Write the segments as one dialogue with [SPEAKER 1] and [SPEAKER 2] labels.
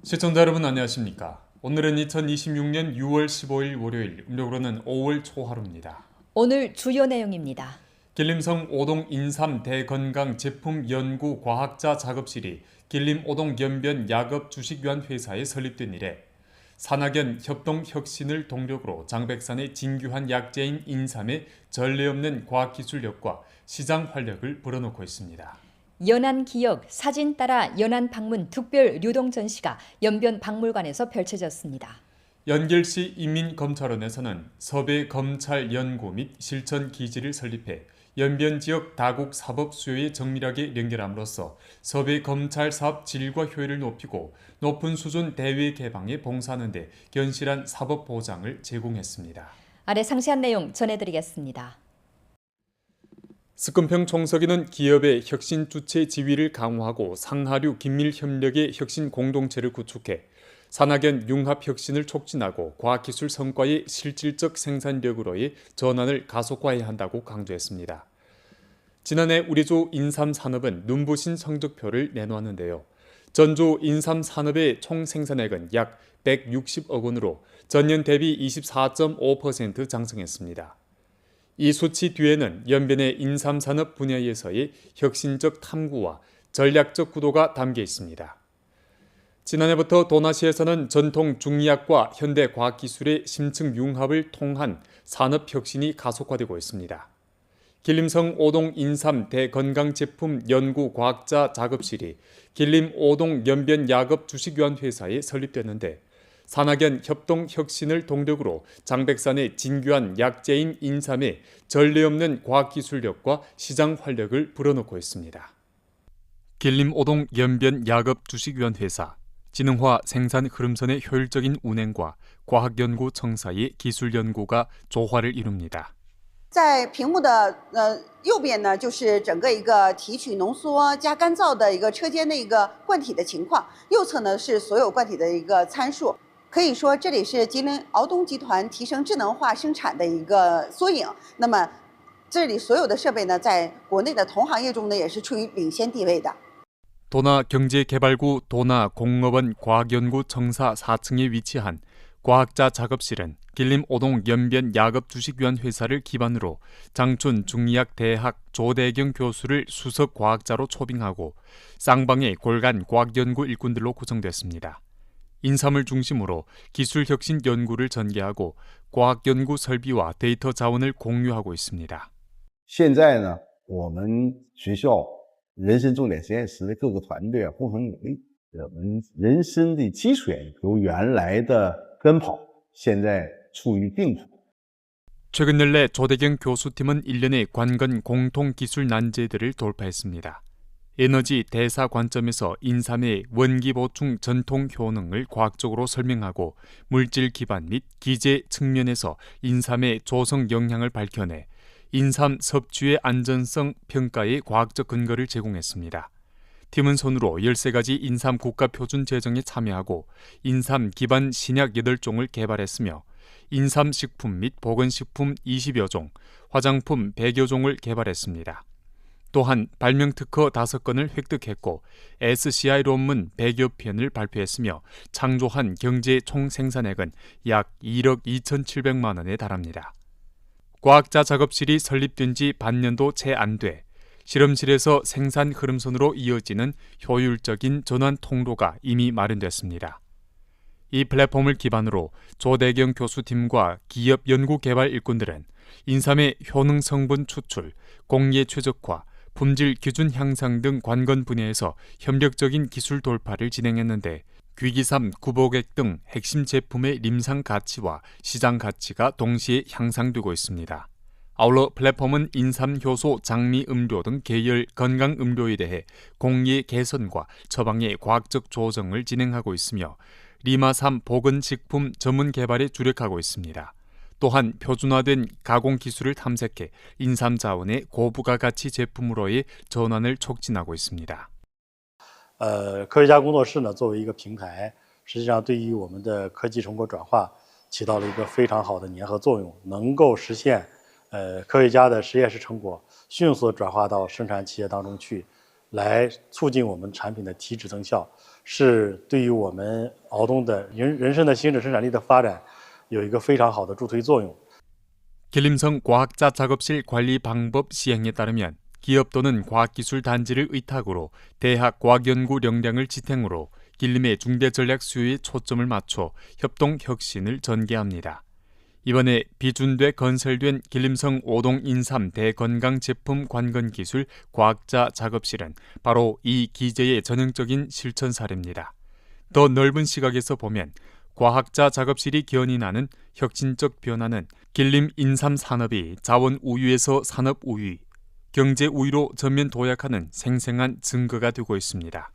[SPEAKER 1] 시청자 여러분 안녕하십니까? 오늘은 2026년 6월 15일 월요일, 음력으로는 5월 초하루입니다.
[SPEAKER 2] 오늘 주요 내용입니다.
[SPEAKER 1] 길림성 오동 인삼 대건강 제품 연구 과학자 작업실이 길림 오동 연변 야급 주식유한 회사에 설립된 이래 산학연 협동혁신을 동력으로 장백산의 진규한 약재인 인삼의 전례 없는 과학기술력과 시장 활력을 불어넣고 있습니다.
[SPEAKER 2] 연안 기억 사진 따라 연안 방문 특별 류동 전시가 연변 박물관에서 펼쳐졌습니다.
[SPEAKER 1] 연결시 인민검찰원에서는 서배 검찰 연구 및 실천 기지를 설립해 연변 지역 다국 사법 수요에 정밀하게 연결함으로써 서배 검찰 사업 질과 효율을 높이고 높은 수준 대외 개방에 봉사하는 데 견실한 사법 보장을 제공했습니다.
[SPEAKER 2] 아래 상세한 내용 전해드리겠습니다.
[SPEAKER 1] 스금평 총서기는 기업의 혁신 주체 지위를 강화하고 상하류 긴밀 협력의 혁신 공동체를 구축해 산학연 융합 혁신을 촉진하고 과학기술 성과의 실질적 생산력으로의 전환을 가속화해야 한다고 강조했습니다. 지난해 우리주 인삼산업은 눈부신 성적표를 내놓았는데요. 전주 인삼산업의 총 생산액은 약 160억 원으로 전년 대비 24.5% 장성했습니다. 이 수치 뒤에는 연변의 인삼산업 분야에서의 혁신적 탐구와 전략적 구도가 담겨 있습니다. 지난해부터 도나시에서는 전통 중의학과 현대 과학기술의 심층 융합을 통한 산업혁신이 가속화되고 있습니다. 길림성 오동 인삼 대건강제품 연구과학자 작업실이 길림 오동 연변 야급 주식유한회사에 설립됐는데 산학연 협동혁신을 동력으로 장백산의 진규한 약재인 인삼에 전례 없는 과학기술력과 시장 활력을 불어넣고 있습니다. 길림 오동 연변 야급 주식유한회사 진흥화 생산 흐름선의 효율적인 운행과 과학연구 청사의 기술연구가 조화를 이룹니다.
[SPEAKER 3] 在屏幕的右边呢，就是整个一个提取、浓缩加干燥的一个车间的一个罐体的情况，右侧呢是所有罐体的一个参数。可以说，这里是吉林敖东集团提升智能化生产的一个缩影。那么，这里所有的设备呢，在国内的同行业中呢，也是处于领先地位的。
[SPEAKER 1] 도나경제개발구 도나공업원 과학연구청사 4층에 위치한 과학자 작업실은 길림 오동 연변 야급 주식유한회사를 기반으로 장춘 중의학 대학 조대경 교수를 수석 과학자로 초빙하고 쌍방의 골간 과학연구 일꾼들로 구성됐습니다. 인삼을 중심으로 기술혁신 연구를 전개하고 과학연구 설비와 데이터 자원을 공유하고 있습니다.
[SPEAKER 4] 现在呢，我们学校人参重点实验室的各个团队共同努力，我们人参的基础研究由原来的根跑，现在处于并跑。
[SPEAKER 1] 최근 연내 조대경 교수팀은 1년의 관건 공통기술 난제들을 돌파했습니다. 에너지 대사 관점에서 인삼의 원기 보충 전통 효능을 과학적으로 설명하고 물질 기반 및 기재 측면에서 인삼의 조성 영향을 밝혀내 인삼 섭취의 안전성 평가의 과학적 근거를 제공했습니다. 팀은 손으로 13가지 인삼 국가표준 제정에 참여하고 인삼 기반 신약 8종을 개발했으며 인삼 식품 및 보건식품 20여 종, 화장품 100여 종을 개발했습니다. 또한 발명 특허 5건을 획득했고 SCI 논문 100여 편을 발표했으며 창조한 경제 총 생산액은 약 1억 2,700만 원에 달합니다. 과학자 작업실이 설립된 지 반년도 채 안 돼 실험실에서 생산 흐름선으로 이어지는 효율적인 전환 통로가 이미 마련됐습니다. 이 플랫폼을 기반으로 조대경 교수팀과 기업 연구개발 일꾼들은 인삼의 효능 성분 추출, 공예 최적화, 품질 기준 향상 등 관건 분야에서 협력적인 기술 돌파를 진행했는데 귀기삼, 구복액 등 핵심 제품의 림상 가치와 시장 가치가 동시에 향상되고 있습니다. 아울러 플랫폼은 인삼 효소, 장미 음료 등 계열 건강 음료에 대해 공예 개선과 처방의 과학적 조정을 진행하고 있으며 리마3 보건식품 전문 개발에 주력하고 있습니다. 또한 표준화된 가공 기술을 탐색해 인삼 자원의 고부가 가치 제품으로의 전환을 촉진하고 있습니다.
[SPEAKER 5] 科学家工作室呢，作为一个平台，实际上对于我们的科技成果转化起到了一个非常好的粘合作用，能够实现科学家的实验室成果迅速转化到生产企业当中去，来促进我们产品的提质增效，是对于我们敖东的人参的新质生产力的发展有一个非常好的助推作用。
[SPEAKER 1] 길림성 과학자 작업실 관리 방법 시행에 따르면 기업 또는 과학기술 단지를 의탁으로 대학 과학연구 역량을 지탱으로 길림의 중대 전략 수요에 초점을 맞춰 협동 혁신을 전개합니다. 이번에 비준돼 건설된 길림성 오동 인삼 대건강제품 관건기술 과학자 작업실은 바로 이 기제의 전형적인 실천 사례입니다. 더 넓은 시각에서 보면 과학자 작업실이 견인하는 혁신적 변화는 길림 인삼 산업이 자원 우위에서 산업 우위, 경제 우위로 전면 도약하는 생생한 증거가 되고 있습니다.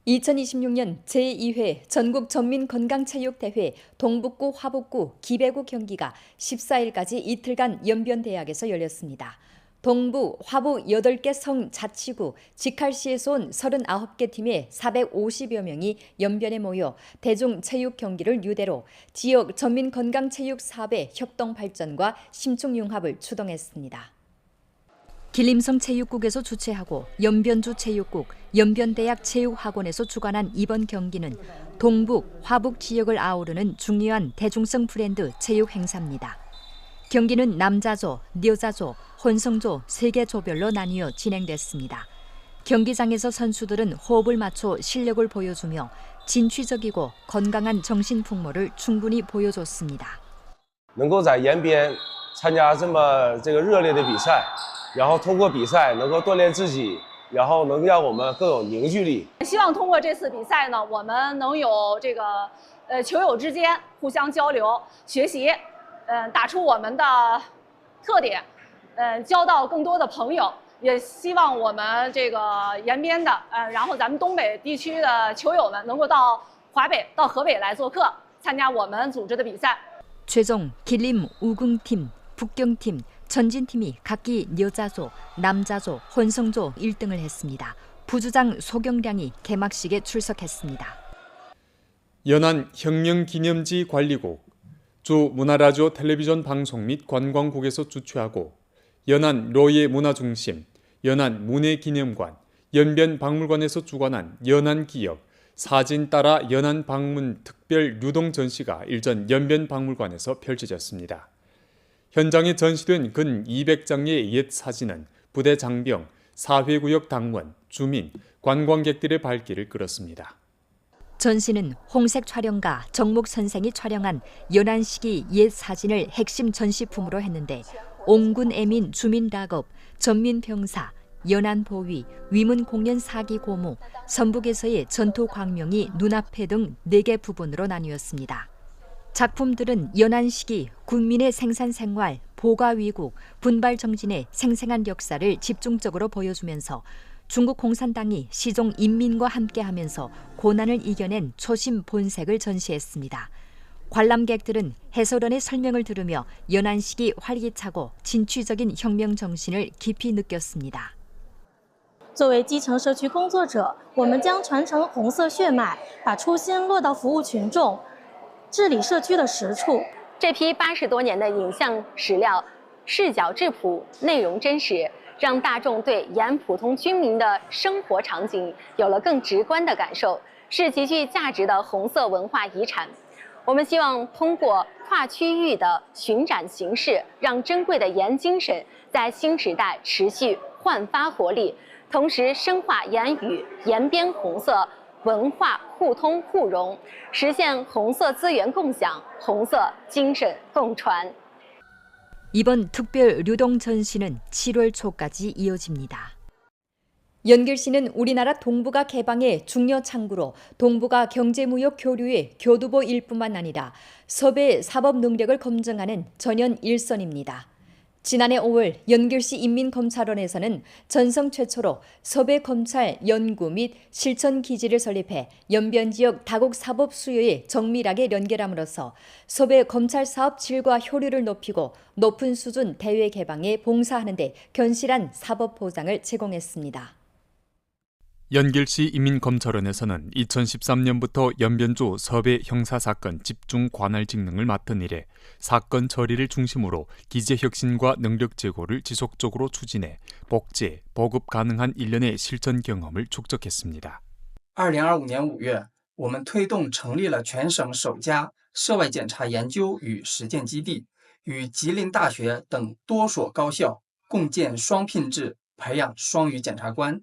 [SPEAKER 2] 2026년 제2회 전국 전민건강체육대회 동북구, 화북구, 기배구 경기가 14일까지 이틀간 연변대학에서 열렸습니다. 동부, 화북 8개 성자치구, 직할시에서 온 39개 팀의 450여 명이 연변에 모여 대중체육 경기를 유대로 지역 전민건강체육 사업의 협동 발전과 심층 융합을 추동했습니다. 길림성 체육국에서 주최하고 연변주 체육국, 연변대학 체육학원에서 주관한 이번 경기는 동북, 화북 지역을 아우르는 중요한 대중성 브랜드 체육 행사입니다. 경기는 남자조, 여자조, 혼성조 3개 조별로 나뉘어 진행됐습니다. 경기장에서 선수들은 호흡을 맞춰 실력을 보여주며 진취적이고 건강한 정신 풍모를 충분히 보여줬습니다.
[SPEAKER 6] 能够在延边参加这么热烈的比赛，然后通过比赛能够锻炼自己，然后能让我们更有凝聚力。
[SPEAKER 7] 希望通过这次比赛呢，我们能有球友之间互相交流学习，打出我们的特点，交到更多的朋友。也希望我们延边的，然后咱们东北地区的球友们能够到华北、到河北来做客，参加我们组织的比赛。
[SPEAKER 2] 최종 길림 우궁팀, 북경팀, 전진팀이 각기 여자조, 남자조, 혼성조 1등을 했습니다. 부주장 소경량이 개막식에 출석했습니다.
[SPEAKER 1] 연안 혁명기념지 관리국, 주 문화라디오 텔레비전 방송 및 관광국에서 주최하고 연안 로예 문화중심, 연안 문예기념관, 연변박물관에서 주관한 연안기역, 사진 따라 연안 방문 특별 유동 전시가 일전 연변박물관에서 펼쳐졌습니다. 현장에 전시된 근 200장의 옛 사진은 부대 장병, 사회구역 당원, 주민, 관광객들의 발길을 끌었습니다.
[SPEAKER 2] 전시는 홍색 촬영가 정목 선생이 촬영한 연안 시기 옛 사진을 핵심 전시품으로 했는데 옹군 애민 주민락업, 전민병사, 연안보위, 위문공연 사기고무, 선북에서의 전투 광명이 눈앞에 등 4개 부분으로 나뉘었습니다. 작품들은 연안 시기 국민의 생산생활, 보가위국, 분발정진의 생생한 역사를 집중적으로 보여주면서 중국 공산당이 시종 인민과 함께하면서 고난을 이겨낸 초심 본색을 전시했습니다. 관람객들은 해설원의 설명을 들으며 연안 시기 활기차고 진취적인 혁명 정신을 깊이 느꼈습니다.
[SPEAKER 8] 作为基层社区工作者，我们将传承红色血脉，把初心落到服务群众、治理社区的实处。
[SPEAKER 9] 这批80多年的影像史料，视角质朴，内容真实，让大众对沿普通居民的生活场景有了更直观的感受，是极具价值的红色文化遗产。我们希望通过跨区域的巡展形式，让珍贵的盐精神在新时代持续焕发活力。 同时深化盐与盐边红色文化互通互融，实现红色资源共享、红色精神共传。
[SPEAKER 2] 이번 특별 류동 전시는 7월 초까지 이어집니다. 연길시는 우리나라 동북아 개방의 중요 창구로 동북아 경제무역 교류의 교두보일 뿐만 아니라 섭의 사법 능력을 검증하는 전연 일선입니다. 지난해 5월 연길시 인민검찰원에서는 전성 최초로 섭외검찰 연구 및 실천 기지를 설립해 연변 지역 다국 사법 수요에 정밀하게 연결함으로써 섭외검찰 사업 질과 효율을 높이고 높은 수준 대외 개방에 봉사하는 데 견실한 사법 보장을 제공했습니다.
[SPEAKER 1] 연길시 인민검찰원에서는 2013년부터 연변조 서배 형사사건 집중 관할 직능을 맡은 이래 사건 처리를 중심으로 기재 혁신과 능력 제고를 지속적으로 추진해 복제, 보급 가능한 일련의 실전 경험을 축적했습니다.
[SPEAKER 10] 2025年5月，我们推动成立了全省首家涉外检察研究与实践基地，与吉林大学等多所高校共建双聘制，培养双语检察官。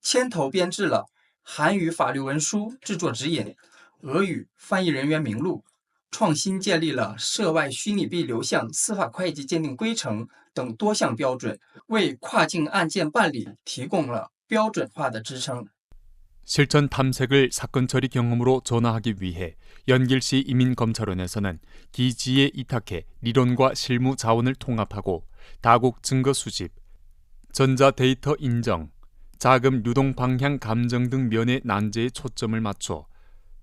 [SPEAKER 10] 牵头编制了韩语法律文书制作指引、俄语翻译人员名录，创新建立了涉外虚拟币流向司法会计鉴定规程等多项标准，为跨境案件办理提供了标准化的支撑。
[SPEAKER 1] 실전 탐색을 사건 처리 경험으로 전환하기 위해 연길시 인민검찰원에서는 기지에 이탁해 리론과 실무 자원을 통합하고 다국 증거 수집, 전자 데이터 인정, 자금 유동 방향 감정 등 면의 난제에 초점을 맞춰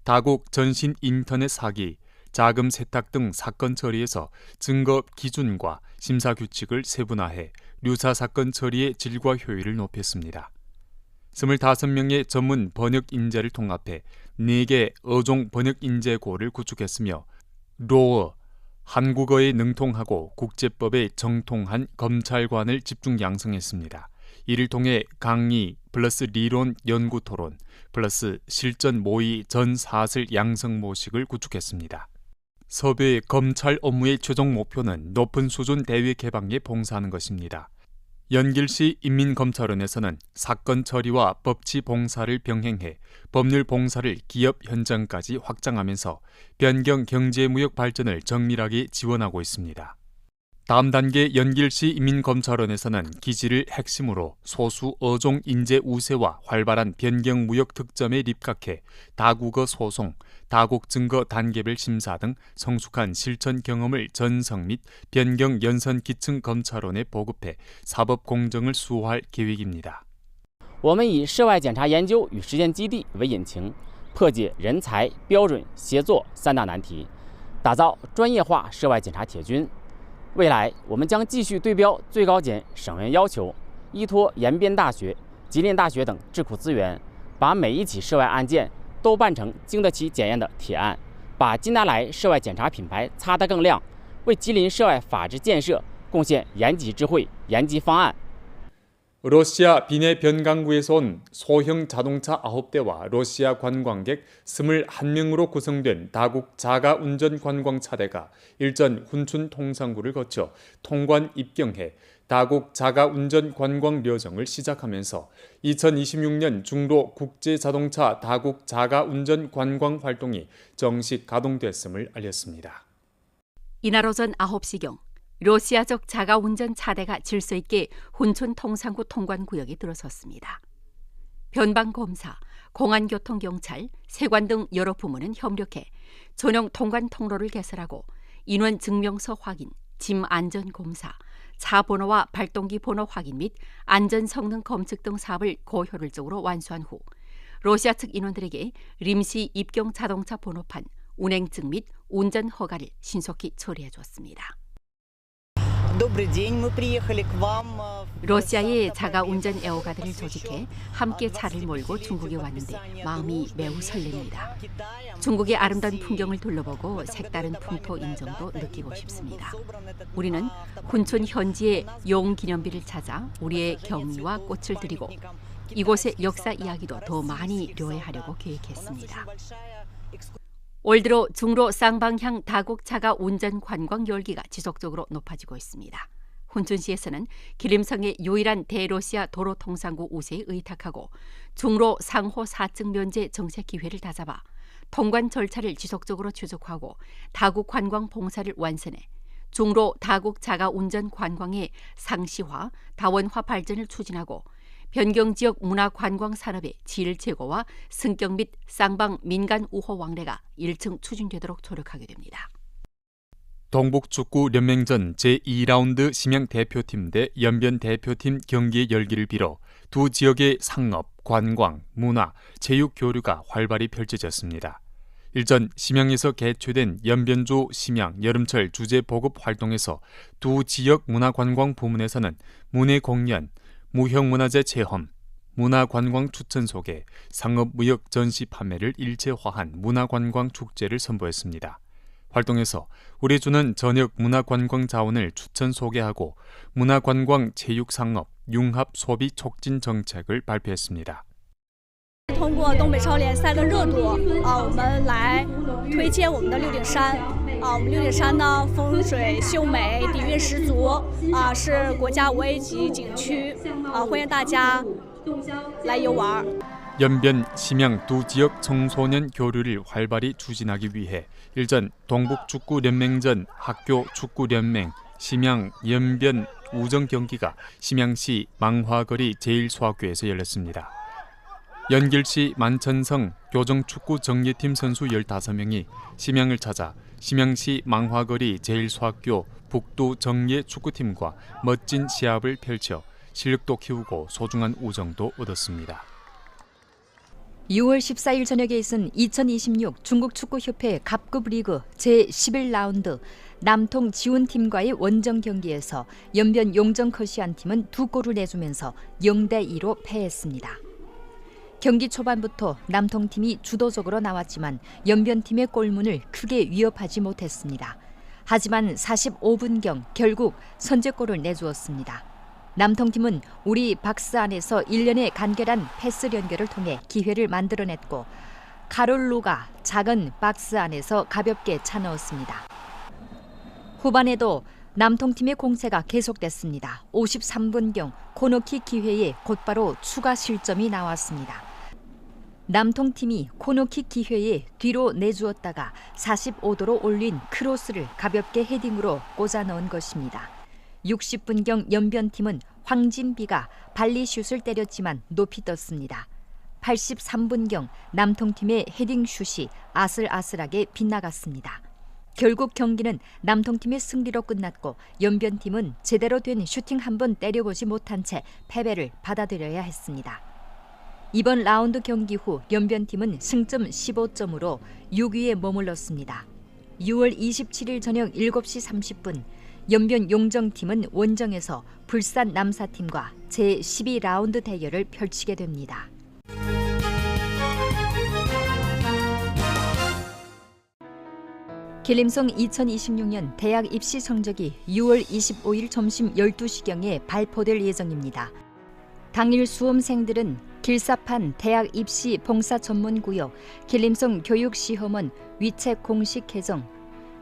[SPEAKER 1] 다국 전신 인터넷 사기, 자금 세탁 등 사건 처리에서 증거 기준과 심사 규칙을 세분화해 유사 사건 처리의 질과 효율을 높였습니다. 25명의 전문 번역 인재를 통합해 4개 어종 번역 인재고를 구축했으며 로어, 한국어에 능통하고 국제법에 정통한 검찰관을 집중 양성했습니다. 이를 통해 강의 플러스 리론 연구 토론 플러스 실전 모의 전 사슬 양성 모식을 구축했습니다. 서배 검찰 업무의 최종 목표는 높은 수준 대외 개방에 봉사하는 것입니다. 연길시 인민검찰원에서는 사건 처리와 법치 봉사를 병행해 법률 봉사를 기업 현장까지 확장하면서 변경 경제무역 발전을 정밀하게 지원하고 있습니다. 다음 단계 연길시 인민검찰원에서는 기지를 핵심으로 소수 어종 인재 우세와 활발한 변경 무역 특점에 입각해 다국어 소송, 다국 증거 단계별 심사 등 성숙한 실천 경험을 전성 및 변경 연선 기층 검찰원에 보급해 사법 공정을 수호할 계획입니다.
[SPEAKER 11] 我们以涉外检察研究与实践基地为引擎，破解人才、标准、协作3大难题，打造专业化涉外检察铁军。 未来，我们将继续对标最高检省院要求，依托延边大学、吉林大学等智库资源，把每一起涉外案件都办成经得起检验的铁案，把金达莱涉外检察品牌擦得更亮，为吉林涉外法治建设贡献研级智慧、研级方案。
[SPEAKER 1] 러시아 비내 변강구에서 온 소형 자동차 9대와 러시아 관광객 21명으로 구성된 다국 자가운전 관광차대가 일전 훈춘 통상구를 거쳐 통관 입경해 다국 자가운전 관광 여정을 시작하면서 2026년 중로 국제자동차 다국 자가운전 관광 활동이 정식 가동됐음을 알렸습니다.
[SPEAKER 12] 이날 오전 9시경 러시아적 자가운전 차대가 질서 있게 훈춘 통상구 통관구역에 들어섰습니다. 변방검사, 공안교통경찰, 세관 등 여러 부문은 협력해 전용 통관 통로를 개설하고 인원 증명서 확인, 짐 안전검사, 차 번호와 발동기 번호 확인 및 안전 성능 검측 등 사업을 고효율적으로 완수한 후 러시아 측 인원들에게 림시 입경 자동차 번호판, 운행증 및 운전 허가를 신속히 처리해 줬습니다. 러시아의 자가운전 애호가들을 조직해 함께 차를 몰고 중국에 왔는데 마음이 매우 설렙니다. 중국의 아름다운 풍경을 둘러보고 색다른 풍토 인정도 느끼고 싶습니다. 우리는 훈춘 현지의 용기념비를 찾아 우리의 경의와 꽃을 드리고 이곳의 역사 이야기도 더 많이 료해하려고 계획했습니다. 올 들어 중로 쌍방향 다국 자가 운전 관광 열기가 지속적으로 높아지고 있습니다. 훈춘시에서는 기림성의 유일한 대러시아 도로 통상구 우세에 의탁하고 중로 상호 4층 면제 정책 기회를 다잡아 통관 절차를 지속적으로 추적하고 다국 관광 봉사를 완선해 중로 다국 자가 운전 관광의 상시화, 다원화 발전을 추진하고 변경 지역 문화 관광 산업의 질 제고와 승격 및 쌍방 민간 우호 왕래가 1층 추진되도록 노력하게 됩니다.
[SPEAKER 1] 동북축구연맹전 제2라운드 심양 대표팀 대 연변 대표팀 경기의 열기를 빌어 두 지역의 상업, 관광, 문화, 체육 교류가 활발히 펼쳐졌습니다. 일전 심양에서 개최된 연변조 심양 여름철 주제 보급 활동에서 두 지역 문화관광 부문에서는 문예 공연, 무형문화재 체험, 문화관광 추천 소개, 상업무역 전시 판매를 일체화한 문화관광 축제를 선보였습니다. 활동에서 우리 주는 전역 문화관광 자원을 추천 소개하고 문화관광 체육상업 융합 소비 촉진 정책을 발표했습니다.
[SPEAKER 13] 通过东北超联赛的热度我们来推荐我们的六顶山我们六顶山呢风水秀美，底蕴十足是国家5A级景区欢迎大家来游玩。
[SPEAKER 1] 연변, 심양 두 지역 청소년 교류를 활발히 추진하기 위해 일전 동북축구연맹전 학교축구연맹 심양 연변 우정 경기가 심양시 망화거리 제1소학교에서 열렸습니다. 연길시 만천성 교정축구 정예팀 선수 15명이 심양을 찾아 심양시 망화거리 제1소학교 북두 정예 축구팀과 멋진 시합을 펼쳐 실력도 키우고 소중한 우정도 얻었습니다.
[SPEAKER 2] 6월 14일 저녁에 있은 2026 중국축구협회 갑급 리그 제11라운드 남통 지훈팀과의 원정 경기에서 연변 용정 커시안팀은 2골을 내주면서 0대2로 패했습니다. 경기 초반부터 남통팀이 주도적으로 나왔지만 연변팀의 골문을 크게 위협하지 못했습니다. 하지만 45분경 결국 선제골을 내주었습니다. 남통팀은 우리 박스 안에서 일련의 간결한 패스 연결을 통해 기회를 만들어냈고 카롤루가 작은 박스 안에서 가볍게 차 넣었습니다. 후반에도 남통팀의 공세가 계속됐습니다. 53분경 코너킥 기회에 곧바로 추가 실점이 나왔습니다. 남통팀이 코너킥 기회에 뒤로 내주었다가 45도로 올린 크로스를 가볍게 헤딩으로 꽂아 넣은 것입니다. 60분경 연변팀은 황진비가 발리슛을 때렸지만 높이 떴습니다. 83분경 남통팀의 헤딩슛이 아슬아슬하게 빗나갔습니다. 결국 경기는 남통팀의 승리로 끝났고 연변팀은 제대로 된 슈팅 한 번 때려보지 못한 채 패배를 받아들여야 했습니다. 이번 라운드 경기 후 연변팀은 승점 15점으로 6위에 머물렀습니다. 6월 27일 저녁 7시 30분 연변 용정팀은 원정에서 불산 남사팀과 제12라운드 대결을 펼치게 됩니다. 길림성 2026년 대학 입시 성적이 6월 25일 점심 12시경에 발표될 예정입니다. 당일 수험생들은 길사판 대학 입시 봉사 전문구역 길림성 교육시험원 위챗 공식 계정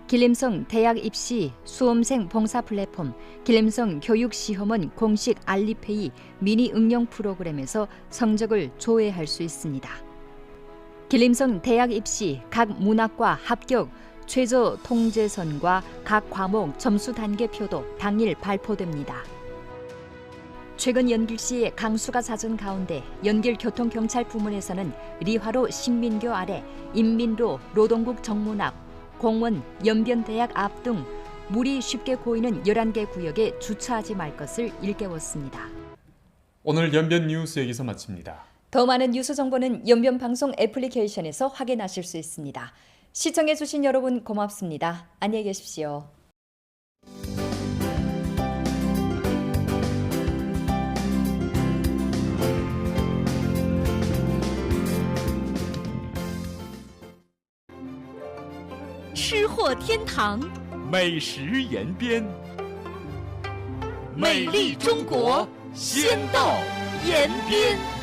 [SPEAKER 2] 길림성 대학 입시 수험생 봉사 플랫폼 길림성 교육시험원 공식 알리페이 미니 응용 프로그램에서 성적을 조회할 수 있습니다. 길림성 대학 입시 각 문학과 합격 최저 통제선과 각 과목 점수 단계표도 당일 발표됩니다. 최근 연길시의 강수가 잦은 가운데 연길교통경찰 부문에서는 리화로 신민교 아래 인민로 노동국 정문 앞 공원 연변대학 앞 등 물이 쉽게 고이는 11개 구역에 주차하지 말 것을 일깨웠습니다.
[SPEAKER 1] 오늘 연변 뉴스 여기서 마칩니다.
[SPEAKER 2] 더 많은 뉴스 정보는 연변방송 애플리케이션에서 확인하실 수 있습니다. 시청해주신 여러분 고맙습니다. 안녕히 계십시오.
[SPEAKER 14] 吃货天堂，
[SPEAKER 15] 美食延边，
[SPEAKER 14] 美丽中国，先到延边。